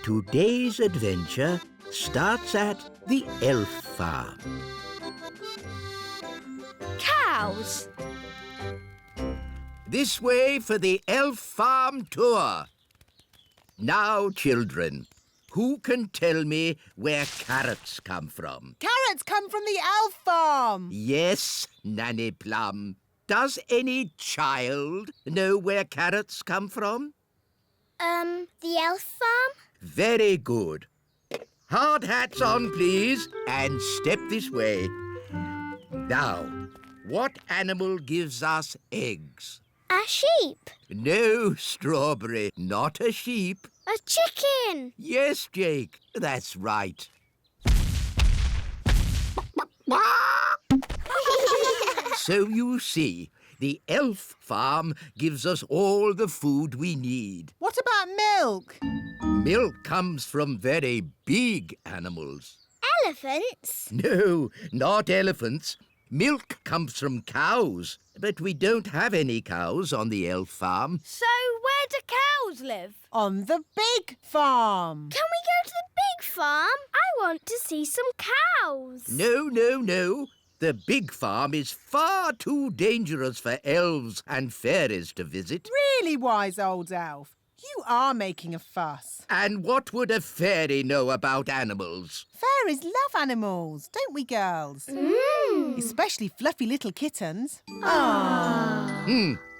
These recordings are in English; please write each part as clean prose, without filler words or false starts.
Today's adventure starts at the elf farm. Cows. This way for the elf farm tour. Now, children, who can tell me where carrots come from? Carrots come from the elf farm. Yes, Nanny Plum. Does any child know where carrots come from? The elf farm? Very good. Hard hats on, please, and step this way. Now, what animal gives us eggs? A sheep. No, Strawberry, not a sheep. A chicken. Yes, Jake, that's right. So you see, the elf farm gives us all the food we need. What about milk? Milk comes from very big animals. Elephants? No, not elephants. Milk comes from cows, but we don't have any cows on the elf farm. So where do cows live? On the big farm. Can we go to the big farm? I want to see some cows. No, no, no. The big farm is far too dangerous for elves and fairies to visit. Really wise old elf. You are making a fuss. And what would a fairy know about animals? Fairies love animals, don't we, girls? Especially fluffy little kittens.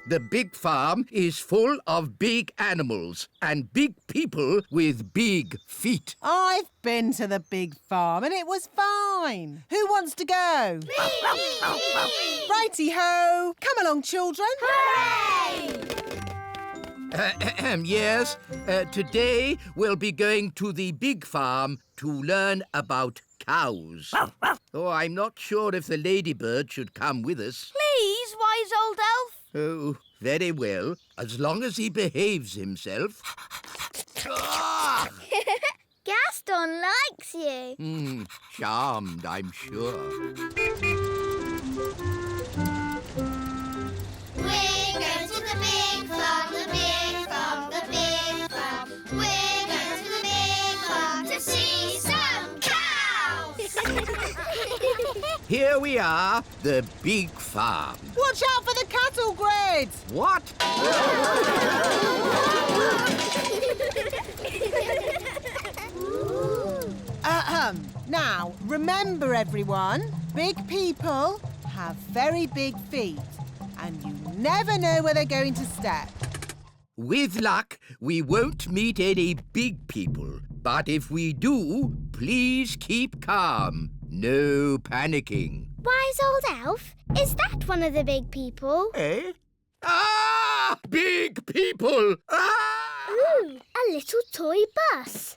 The big farm is full of big animals and big people with big feet. I've been to the big farm and it was fine. Who wants to go? Righty-ho. Come along, children. Hooray! Yes, today we'll be going to the big farm to learn about cows. Oh, I'm not sure if the ladybird should come with us. Please, wise old elf. Oh, very well, as long as he behaves himself. Gaston likes you. Charmed, I'm sure. We're going to the big farm, the big farm, the big farm. We're going to the big farm to see some cows. Here we are, the big farm. Watch out for the cattle grids. What? Now, remember everyone, big people have very big feet and you never know where they're going to step. With luck, we won't meet any big people. But if we do, please keep calm. No panicking. Wise old elf, is that one of the big people? Eh? Ah! Big people! Ah! Ooh, a little toy bus.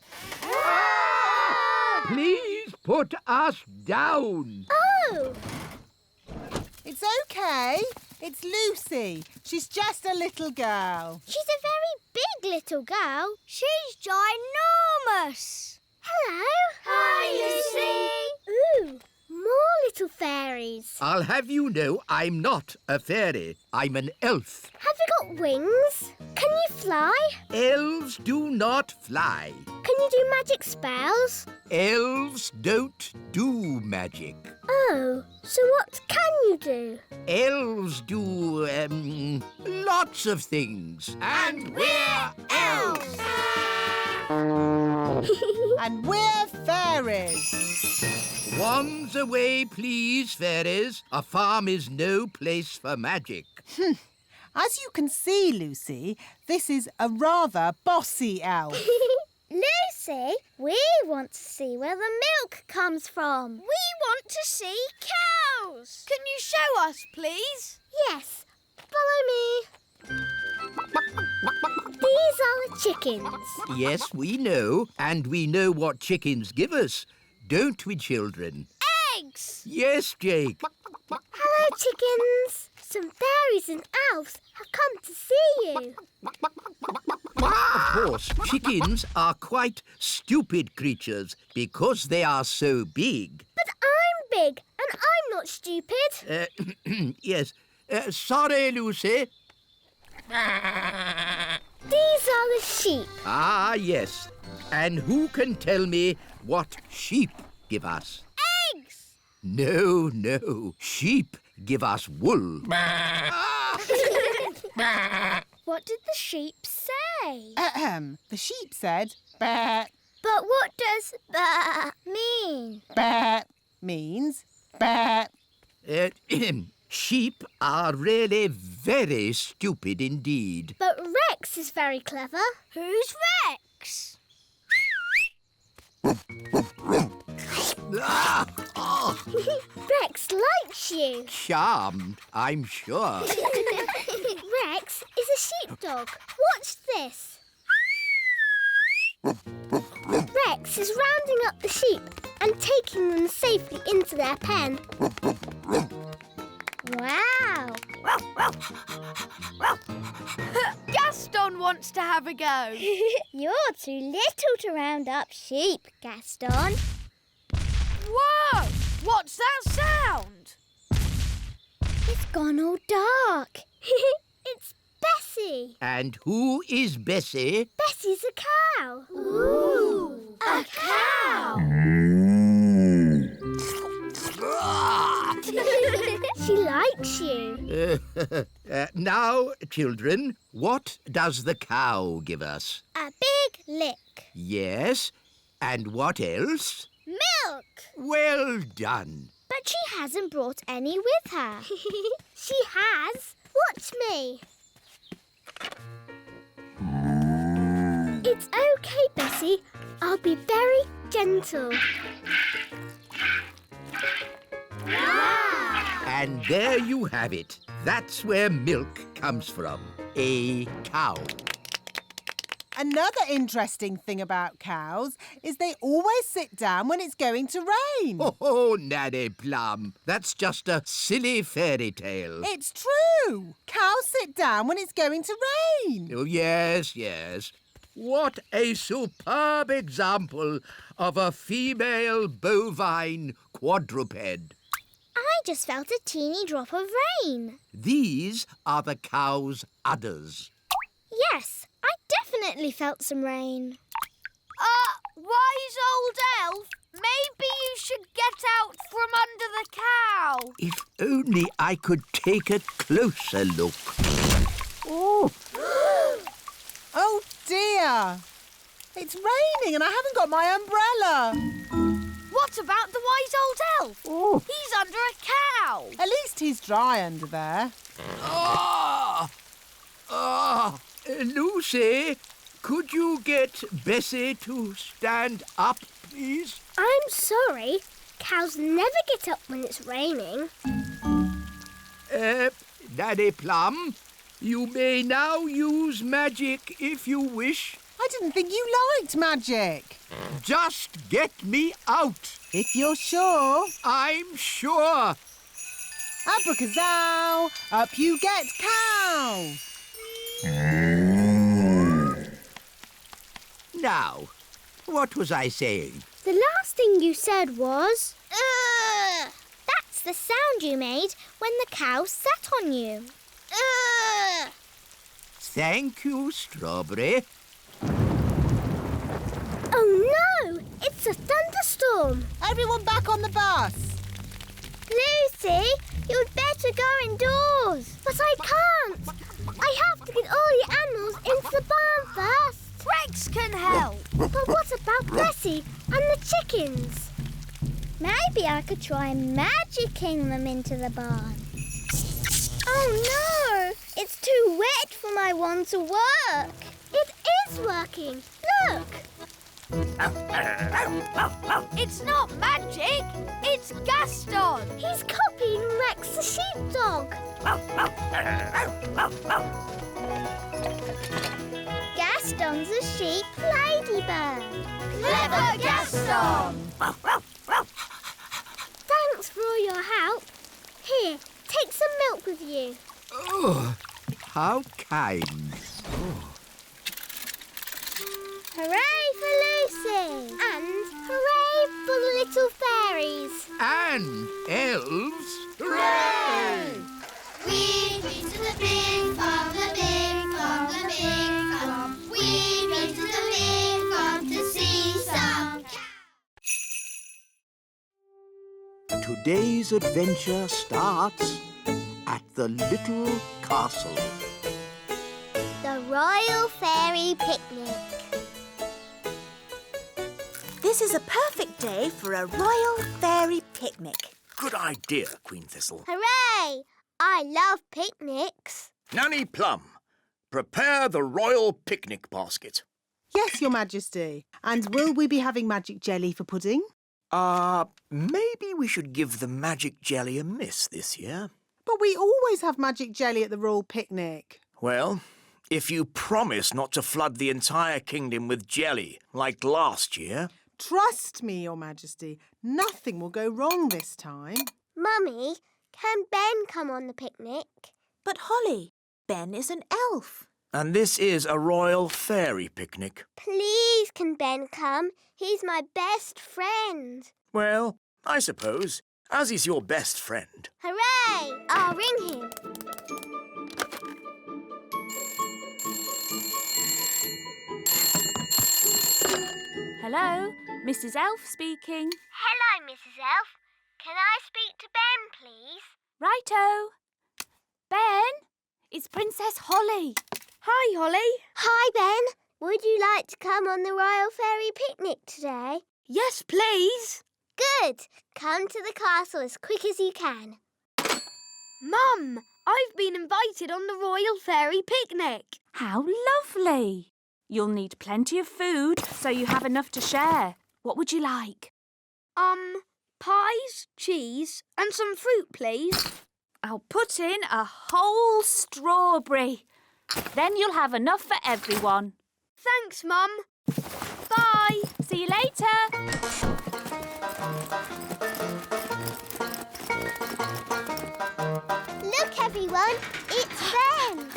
Please put us down. Oh! It's okay. It's Lucy. She's just a little girl. She's a very big little girl. She's ginormous. Hello. Hi, Lucy. Ooh, more little fairies. I'll have you know I'm not a fairy. I'm an elf. Have you got wings? Can you fly? Elves do not fly. Can you do magic spells? Elves don't do magic. Oh, so what can you do? Elves do, lots of things. And we're elves! And we're fairies. Wands away, please, fairies. A farm is no place for magic. As you can see, Lucy, this is a rather bossy elf. Lucy, we want to see where the milk comes from. We want to see cows. Can you show us, please? Yes. Follow me. These are the chickens. Yes, we know, and we know what chickens give us. Don't we, children? Eggs. Yes, Jake. Hello, chickens. Some fairies and elves have come to see you. Of course, chickens are quite stupid creatures because they are so big. But I'm big and I'm not stupid. Yes. Sorry, Lucy. These are the sheep. Ah, yes. And who can tell me what sheep give us? Eggs! No, no. Sheep give us wool. What did the sheep say? The sheep said, "Bah." But what does "bah" mean? Bah means bah. Sheep are really very stupid indeed. But Rex is very clever. Who's Rex? Ah, oh, Rex likes you. charmed, I'm sure. Rex is a sheepdog. Watch this. Rex is rounding up the sheep and taking them safely into their pen. Wow! Gaston wants to have a go. You're too little to round up sheep, Gaston. Whoa! What's that sound? It's gone all dark. It's Bessie. And who is Bessie? Bessie's a cow. Ooh! A cow! She likes you. Now, children, what does the cow give us? A big lick. Yes, and what else? Milk. Well done. But she hasn't brought any with her. She has. Watch me. It's okay, Bessie. I'll be very gentle. Wow! And there you have it. That's where milk comes from. A cow. Another interesting thing about cows is they always sit down when it's going to rain. Oh, Nanny Plum, that's just a silly fairy tale. It's true. Cows sit down when it's going to rain. Oh, yes, yes. What a superb example of a female bovine quadruped. I just felt a teeny drop of rain. These are the cow's udders. Yes, I definitely felt some rain. Wise old elf, maybe you should get out from under the cow. If only I could take a closer look. Oh, Oh dear. It's raining and I haven't got my umbrella. What about the wise old elf? oh. He's under a cow. At least he's dry under there. Lucy, could you get Bessie to stand up, please? I'm sorry. Cows never get up when it's raining. Daddy Plum, you may now use magic if you wish. I didn't think you liked magic. Just get me out. If you're sure. I'm sure. Abracazoo, up you get, cow. Now, what was I saying? The last thing you said was... Ugh! That's the sound you made when the cow sat on you. Ugh! Thank you, Strawberry. Oh no! It's a thunderstorm! Everyone back on the bus. Lucy, you'd better go indoors. But I can't. I have to get all the animals into the barn first. Rex can help. But what about Bessie and the chickens? Maybe I could try magicking them into the barn. Oh no! It's too wet for my wand to work. It is working. Look! It's not magic. It's Gaston. He's copying Rex the sheepdog. Gaston's a sheep ladybird. Clever Gaston. Thanks for all your help. Here, take some milk with you. Oh, how kind. Hooray for Lucy! And hooray for the little fairies! And elves. Hooray! We've been to the big farm, the big farm, the big farm. We've been today's adventure starts at the little castle. The Royal Fairy Picnic. This is a perfect day for a royal fairy picnic. Good idea, Queen Thistle. Hooray! I love picnics. Nanny Plum, prepare the royal picnic basket. Yes, Your Majesty. And will we be having magic jelly for pudding? Maybe we should give the magic jelly a miss this year. But we always have magic jelly at the royal picnic. Well, if you promise not to flood the entire kingdom with jelly like last year... Trust me, Your Majesty, nothing will go wrong this time. Mummy, can Ben come on the picnic? But Holly, Ben is an elf. And this is a royal fairy picnic. Please, can Ben come? He's my best friend. Well, I suppose, as he's your best friend. Hooray! I'll ring him. Hello, Mrs. Elf speaking. Hello, Mrs. Elf. Can I speak to Ben, please? Righto. Ben, it's Princess Holly. Hi, Holly. Hi, Ben. Would you like to come on the Royal Fairy Picnic today? Yes, please. Good. Come to the castle as quick as you can. Mum, I've been invited on the Royal Fairy Picnic. How lovely. You'll need plenty of food so you have enough to share. What would you like? Pies, cheese and some fruit, please. I'll put in a whole strawberry. Then you'll have enough for everyone. Thanks, Mum. Bye. See you later. Look, everyone. It's Ben.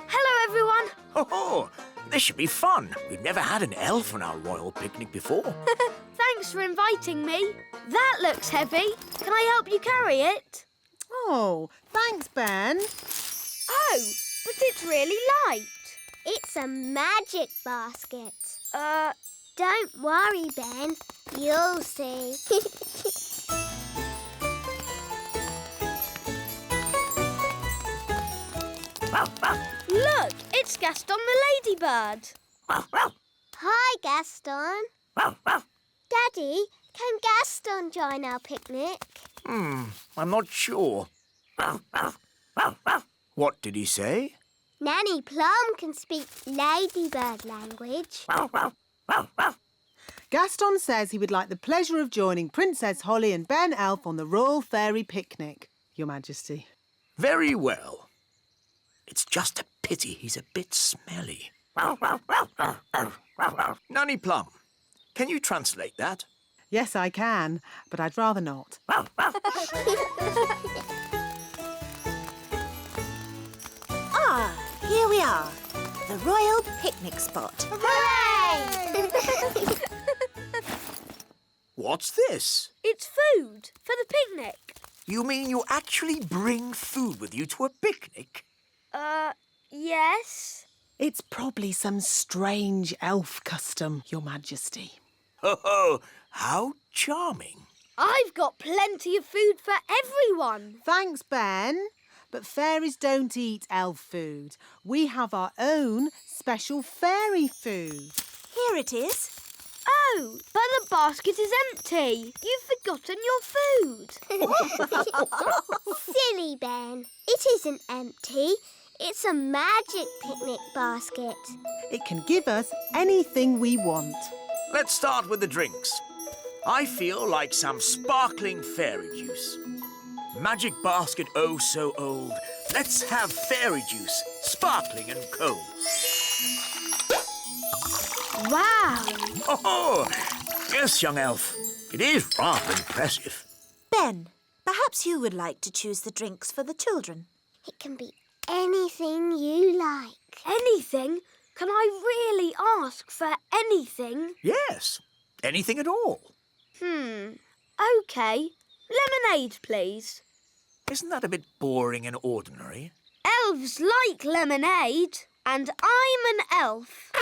Hello, everyone. Ho-ho! This should be fun. We've never had an elf on our royal picnic before. Thanks for inviting me. That looks heavy. Can I help you carry it? Oh, thanks, Ben. Oh, but it's really light. It's a magic basket. Don't worry, Ben. You'll see. Look, it's Gaston the ladybird. Hi, Gaston. Daddy, can Gaston join our picnic? I'm not sure. What did he say? Nanny Plum can speak ladybird language. Gaston says he would like the pleasure of joining Princess Holly and Ben Elf on the Royal Fairy Picnic, Your Majesty. Very well. It's just a pity he's a bit smelly. Nanny Plum, can you translate that? Yes, I can, but I'd rather not. Ah, here we are. The royal picnic spot. Hooray! What's this? It's food for the picnic. You mean you actually bring food with you to a picnic? Yes. It's probably some strange elf custom, Your Majesty. Ho-ho! How charming. I've got plenty of food for everyone. Thanks, Ben. But fairies don't eat elf food. We have our own special fairy food. Here it is. Oh, but the basket is empty. You've forgotten your food. Silly Ben. It isn't empty. It's a magic picnic basket. It can give us anything we want. Let's start with the drinks. I feel like some sparkling fairy juice. Magic basket oh so old. Let's have fairy juice, sparkling and cold. Wow. Oh, yes, young elf. It is rather impressive. Ben, perhaps you would like to choose the drinks for the children. It can be anything you like. Anything? Can I really ask for anything? Yes, anything at all. OK. Lemonade, please. Isn't that a bit boring and ordinary? Elves like lemonade, and I'm an elf.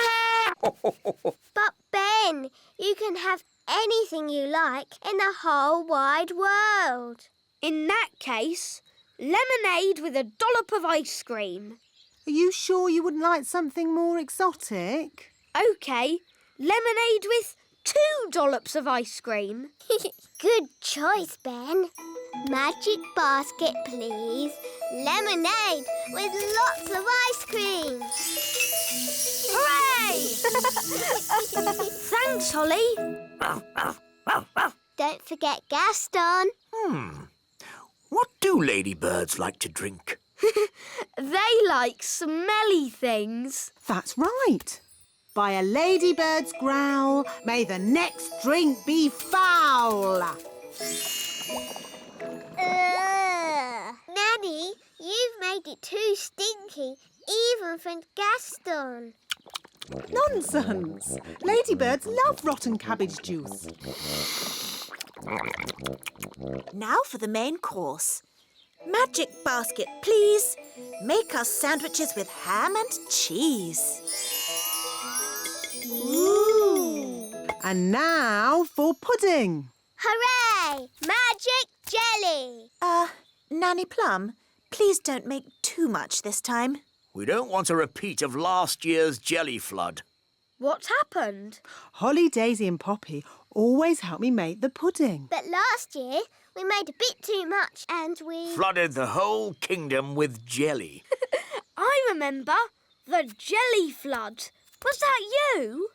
But Ben, you can have anything you like in the whole wide world. In that case, lemonade with a dollop of ice cream. Are you sure you wouldn't like something more exotic? OK, lemonade with 2 dollops of ice cream. Good choice, Ben. Magic basket, please. Lemonade with lots of ice cream. Hooray! Thanks, Holly. Don't forget Gaston. What do ladybirds like to drink? They like smelly things. That's right. By a ladybird's growl, may the next drink be foul. Nanny, you've made it too stinky, even for Gaston. Nonsense. Ladybirds love rotten cabbage juice. Now for the main course. Magic basket, please. Make us sandwiches with ham and cheese. Ooh. And now for pudding. Hooray! Magic jelly. Nanny Plum, please don't make too much this time. We don't want a repeat of last year's jelly flood. What happened? Holly, Daisy and Poppy always help me make the pudding. But last year, we made a bit too much and we... Flooded the whole kingdom with jelly. I remember. The jelly flood. Was that you?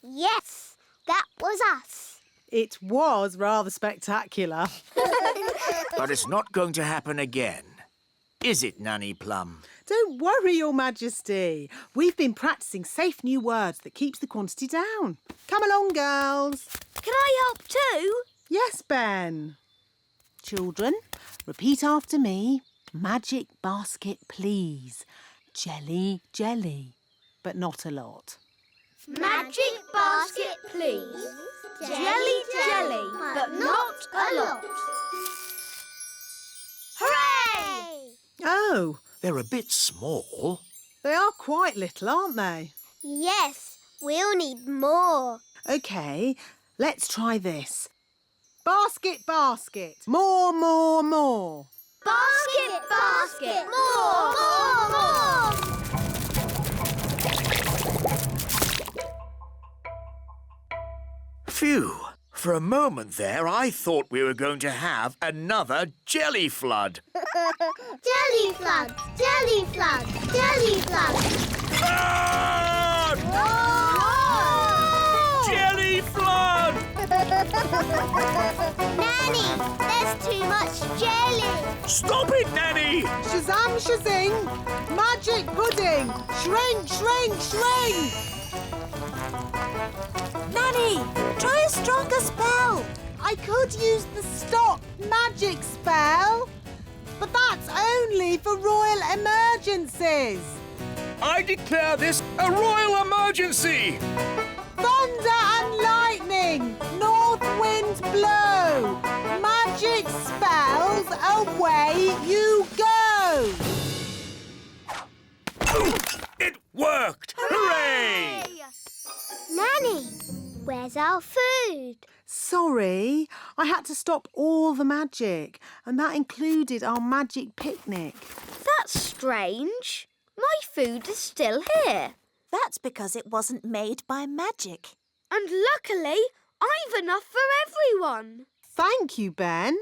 Yes, that was us. It was rather spectacular. But it's not going to happen again. Is it, Nanny Plum? Don't worry, Your Majesty. We've been practising safe new words that keeps the quantity down. Come along, girls. Can I help too? Yes, Ben. Children, repeat after me. Magic basket, please. Jelly, jelly, but not a lot. Magic basket, please. Jelly, jelly, but not a lot. Hooray! Oh, They're a bit small. they are quite little, aren't they? Yes, we'll need more. OK, let's try this. Basket, basket. More, more, more. Basket, basket, more, more, more. Phew. For a moment there, I thought we were going to have another jelly flood. Jelly flood, jelly flood, jelly flood. Flood! Jelly flood! Nanny, there's too much jelly. Stop it, Nanny! Shazam, shazing. Magic pudding. Shrink, shrink, shrink. Nanny, try a stronger spell. I could use the stop magic spell, but that's only for royal emergencies. I declare this a royal emergency! Thunder and lightning, north wind blow. Magic spells, away you go. It worked! Hooray! Nanny, where's our food? Sorry, I had to stop all the magic, and that included our magic picnic. That's strange. My food is still here. That's because it wasn't made by magic. And luckily, I've enough for everyone. Thank you, Ben.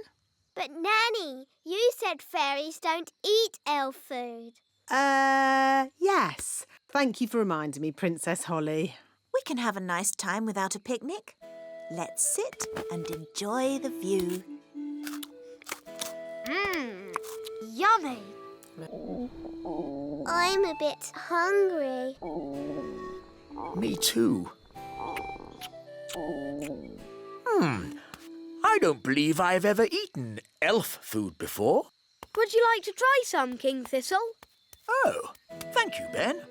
But Nanny, you said fairies don't eat elf food. Yes. Thank you for reminding me, Princess Holly. We can have a nice time without a picnic. Let's sit and enjoy the view. Yummy. I'm a bit hungry. Me too. I don't believe I've ever eaten elf food before. Would you like to try some, King Thistle? Oh, thank you, Ben.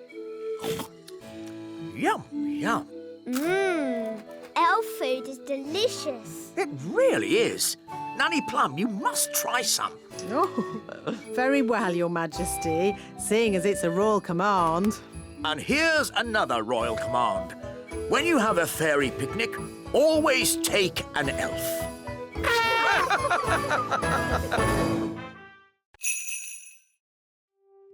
Yum, yum. Elf food is delicious. It really is. Nanny Plum, you must try some. Oh, very well, Your Majesty, seeing as it's a royal command. And here's another royal command. When you have a fairy picnic, Always take an elf.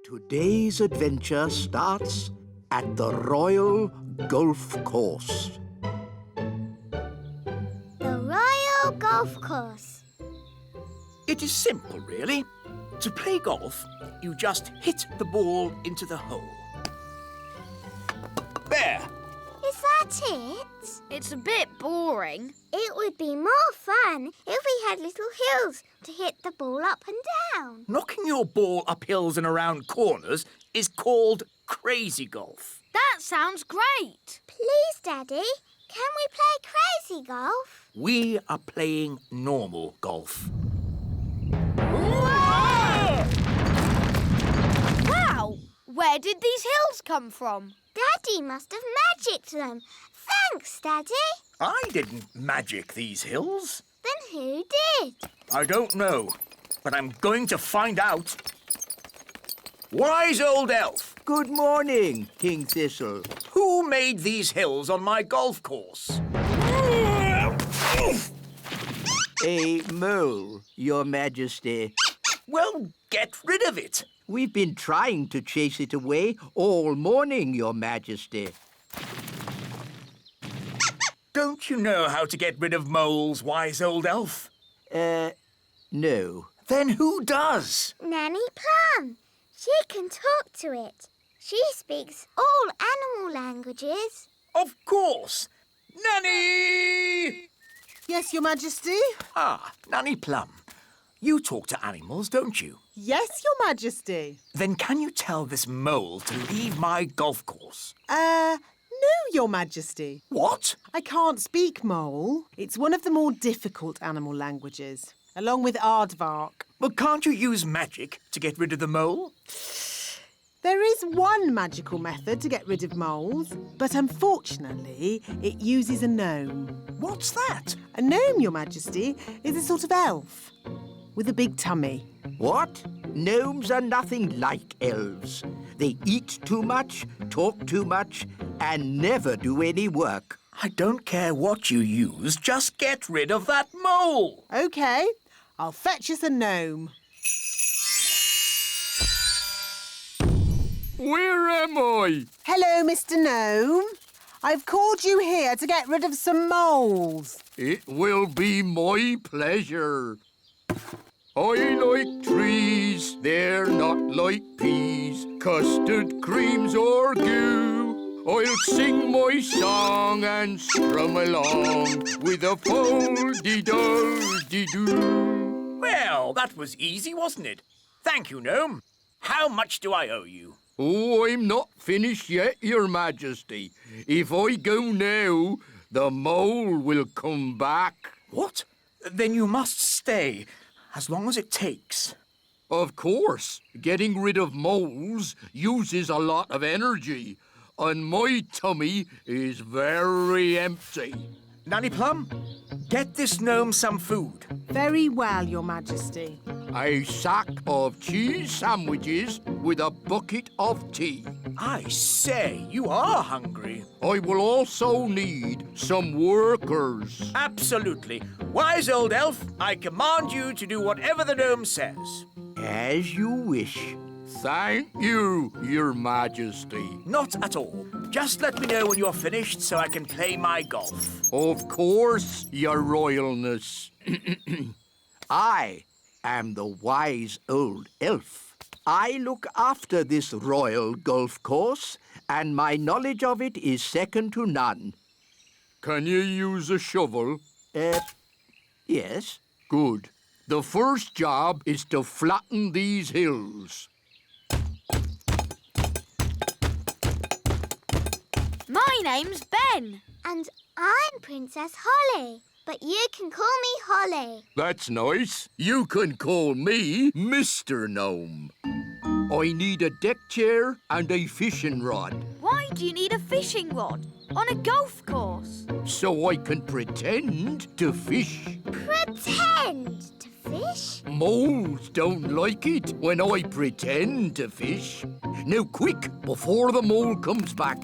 Today's adventure starts at the Royal Golf Course. The Royal Golf Course. It is simple, really. To play golf, you just hit the ball into the hole. There. Is that it? It's a bit boring. It would be more fun if we had little hills to hit the ball up and down. Knocking your ball up hills and around corners is called crazy golf. That sounds great. Please, Daddy, can we play crazy golf? We are playing normal golf. Wow! Where did these hills come from? Daddy must have magicked them. Thanks, Daddy. I didn't magic these hills. Then who did? I don't know, but I'm going to find out. Wise old elf, Good morning, King Thistle. who made these hills on my golf course? A mole, Your Majesty. Well, get rid of it. We've been trying to chase it away all morning, Your Majesty. Don't you know how to get rid of moles, wise old elf? No. Then who does? Nanny Plum. She can talk to it. She speaks all animal languages. Of course. Nanny! Yes, Your Majesty? Ah, Nanny Plum. You talk to animals, don't you? Yes, Your Majesty. Then can you tell this mole to leave my golf course? No, Your Majesty. What? I can't speak mole. It's one of the more difficult animal languages, along with aardvark. Well, can't you use magic to get rid of the mole? There is one magical method to get rid of moles, but unfortunately, it uses a gnome. What's that? A gnome, Your Majesty, is a sort of elf with a big tummy. What? Gnomes are nothing like elves. They eat too much, talk too much, and never do any work. I don't care what you use, just get rid of that mole. OK, I'll fetch us a gnome. Where am I? Hello, Mr. Gnome. I've called you here to get rid of some moles. It will be my pleasure. I like trees, they're not like peas, custard creams or goo. I'll sing my song and strum along with a fol-de-dol-de-doo. Well, that was easy, wasn't it? Thank you, Gnome. How much do I owe you? Oh, I'm not finished yet, Your Majesty. If I go now, the mole will come back. What? Then you must stay, as long as it takes. Of course, getting rid of moles uses a lot of energy, and my tummy is very empty. Nanny Plum, get this gnome some food. Very well, Your Majesty. A sack of cheese sandwiches with a bucket of tea. I say, you are hungry. I will also need some workers. Absolutely. Wise old elf, I command you to do whatever the gnome says. As you wish. Thank you, Your Majesty. Not at all. Just let me know when you're finished so I can play my golf. Of course, Your Royalness. I am the wise old elf. I look after this royal golf course, and my knowledge of it is second to none. Can you use a shovel? Yes. Good. The first job is to flatten these hills. My name's Ben. And I'm Princess Holly, but you can call me Holly. That's nice. You can call me Mr. Gnome. I need a deck chair and a fishing rod, Why do you need a fishing rod on a golf course? so I can pretend to fish. Pretend to fish? Moles don't like it when I pretend to fish. Now quick, before the mole comes back.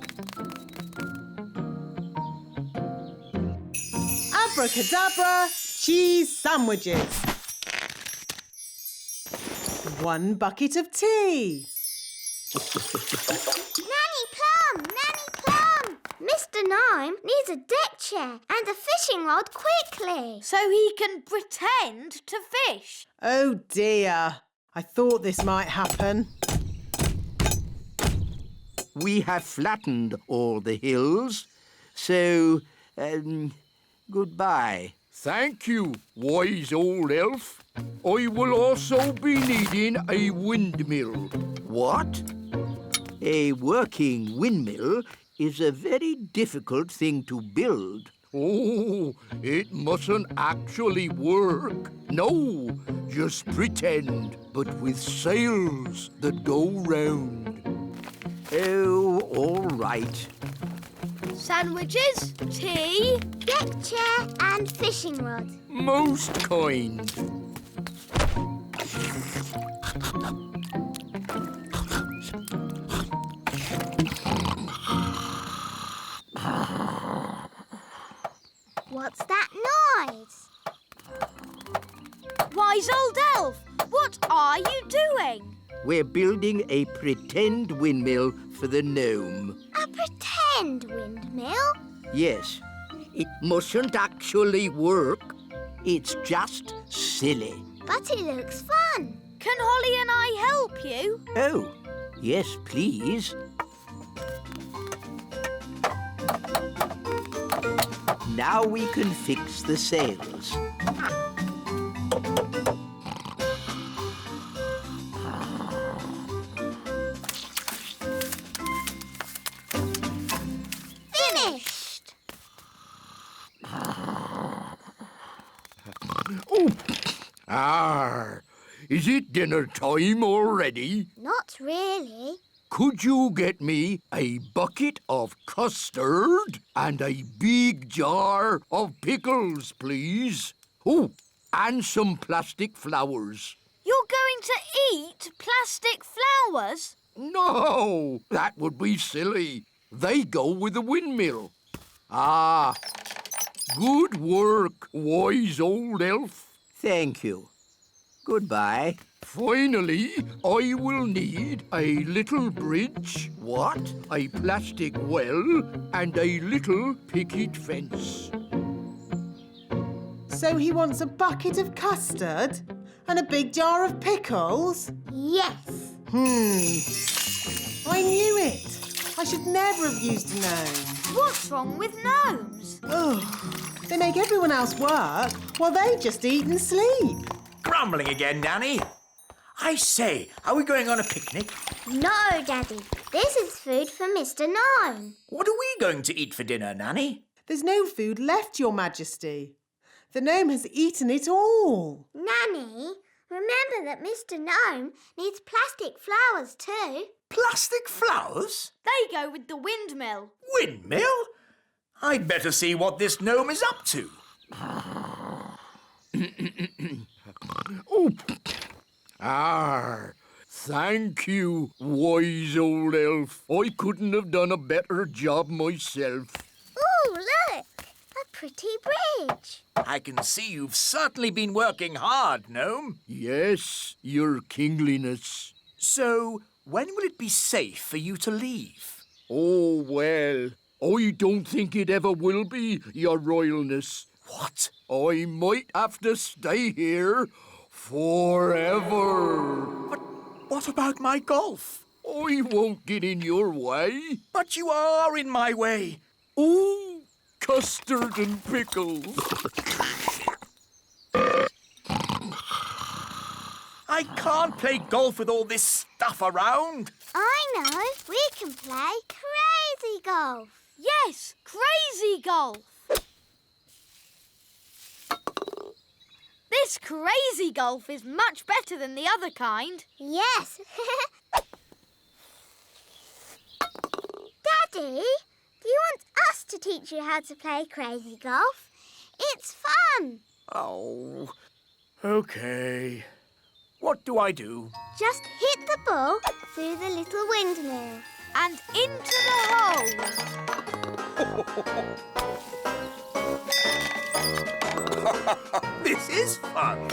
Abracadabra, cheese sandwiches. 1 bucket of tea. Nanny Plum! Nanny Plum! Mr. Gnome needs a deck chair and a fishing rod quickly. So he can pretend to fish. Oh dear, I thought this might happen. We have flattened all the hills, so, goodbye. Thank you, wise old elf. I will also be needing a windmill. What? A working windmill is a very difficult thing to build. Oh, it mustn't actually work. No, just pretend, but with sails that go round. Oh, all right. Sandwiches, tea. Deck chair and fishing rod. Most kind. What's that noise? Wise old elf, what are you doing? We're building a pretend windmill for the gnome. A pretend windmill? Yes, it mustn't actually work. It's just silly. But it looks fun. Can Holly and I help you? Oh, yes, please. Now we can fix the sails. Finished! Oh, is it dinner time already? Not really. Could you get me a bucket of custard and a big jar of pickles, please? Oh, and some plastic flowers. You're going to eat plastic flowers? No, that would be silly. They go with the windmill. Ah, good work, wise old elf. Thank you. Goodbye. Finally, I will need a little bridge, What? a plastic well, and a little picket fence. So he wants a bucket of custard and a big jar of pickles? Yes. I knew it. I should never have used a gnome. What's wrong with gnomes? Ugh. They make everyone else work while they just eat and sleep. Grumbling again, Nanny. I say, are we going on a picnic? No, Daddy. This is food for Mr. Gnome. What are we going to eat for dinner, Nanny? There's no food left, Your Majesty. The gnome has eaten it all. Nanny, remember that Mr. Gnome needs plastic flowers too. Plastic flowers? They go with the windmill. Windmill? I'd better see what this gnome is up to. Oh, thank you, wise old elf. I couldn't have done a better job myself. Ooh, look! A pretty bridge. I can see you've certainly been working hard, gnome. Yes, your kingliness. So, when will it be safe for you to leave? Oh, well, I don't think it ever will be, your royalness. What? I might have to stay here forever. But what about my golf? I won't get in your way. But you are in my way. Ooh, custard and pickles. I can't play golf with all this stuff around. I know. We can play crazy golf. Yes, crazy golf. This crazy golf is much better than the other kind. Yes. Daddy, do you want us to teach you how to play crazy golf? It's fun. Oh, okay. What do I do? Just hit the ball through the little windmill. And into the hole. This is fun.